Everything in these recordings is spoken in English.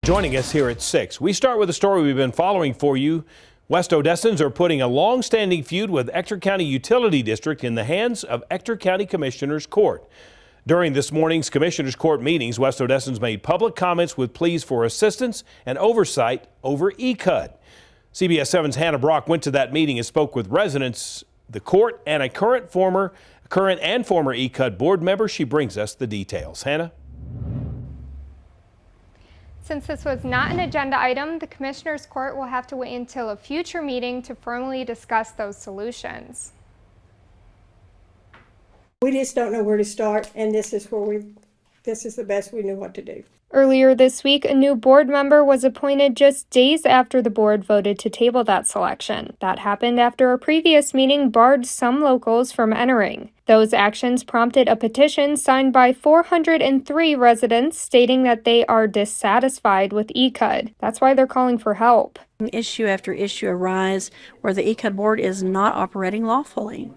Joining us here at 6, we start with a story we've been following for you. West Odessans are putting a long-standing feud with Ector County Utility District in the hands of Ector County Commissioners Court. During this morning's Commissioners Court meetings, West Odessans made public comments with pleas for assistance and oversight over ECUD. CBS 7's Hannah Brock went to that meeting and spoke with residents, the court, and a current and former ECUD board member. She brings us the details. Hannah? Since this was not an agenda item, the Commissioners Court will have to wait until a future meeting to formally discuss those solutions. We just don't know where to start, and this is the best we knew what to do. Earlier this week, a new board member was appointed just days after the board voted to table that selection. That happened after a previous meeting barred some locals from entering. Those actions prompted a petition signed by 403 residents stating that they are dissatisfied with ECUD. That's why they're calling for help. Issue after issue arise where the ECUD board is not operating lawfully.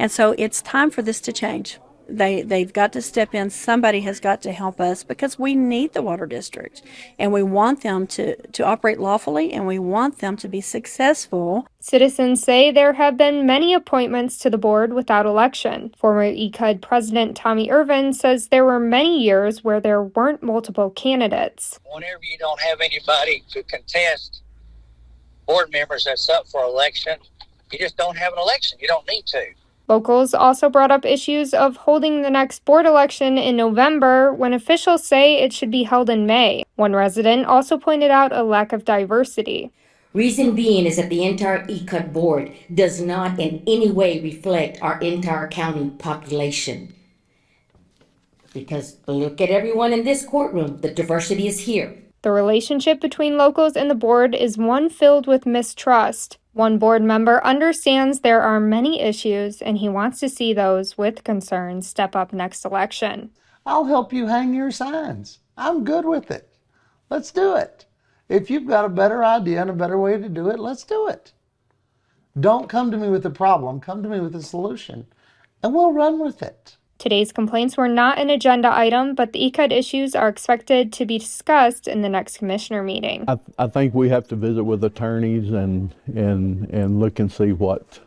And so it's time for this to change. They've got to step in. Somebody has got to help us because we need the water district and we want them to operate lawfully and we want them to be successful. Citizens say there have been many appointments to the board without election. Former ECUD President Tommy Irvin says there were many years where there weren't multiple candidates. Whenever you don't have anybody to contest board members that's up for election, you just don't have an election. You don't need to. Locals also brought up issues of holding the next board election in November when officials say it should be held in May. One resident also pointed out a lack of diversity. Reason being is that the entire ECUD board does not in any way reflect our entire county population. Because look at everyone in this courtroom, the diversity is here. The relationship between locals and the board is one filled with mistrust. One board member understands there are many issues and he wants to see those with concerns step up next election. I'll help you hang your signs. I'm good with it. Let's do it. If you've got a better idea and a better way to do it, let's do it. Don't come to me with a problem, come to me with a solution, and we'll run with it. Today's complaints were not an agenda item, but the ECUD issues are expected to be discussed in the next commissioner meeting. I think we have to visit with attorneys and look and see what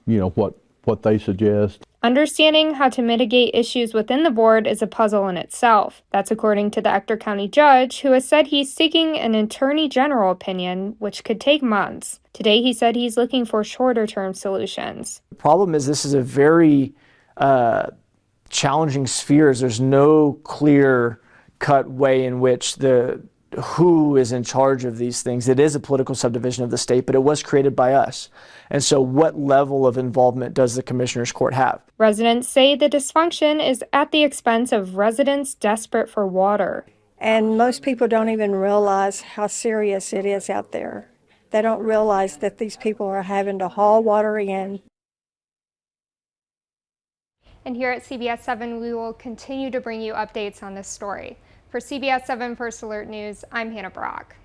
what they suggest. Understanding how to mitigate issues within the board is a puzzle in itself. That's according to the Ector County judge, who has said he's seeking an attorney general opinion, which could take months. Today he said he's looking for shorter term solutions. The problem is this is a very challenging spheres. There's no clear cut way in which who is in charge of these things. It is a political subdivision of the state, but it was created by us. And so what level of involvement does the Commissioners Court have? Residents say the dysfunction is at the expense of residents desperate for water. And most people don't even realize how serious it is out there. They don't realize that these people are having to haul water in. And here at CBS 7, we will continue to bring you updates on this story. For CBS 7 First Alert News, I'm Hannah Brock.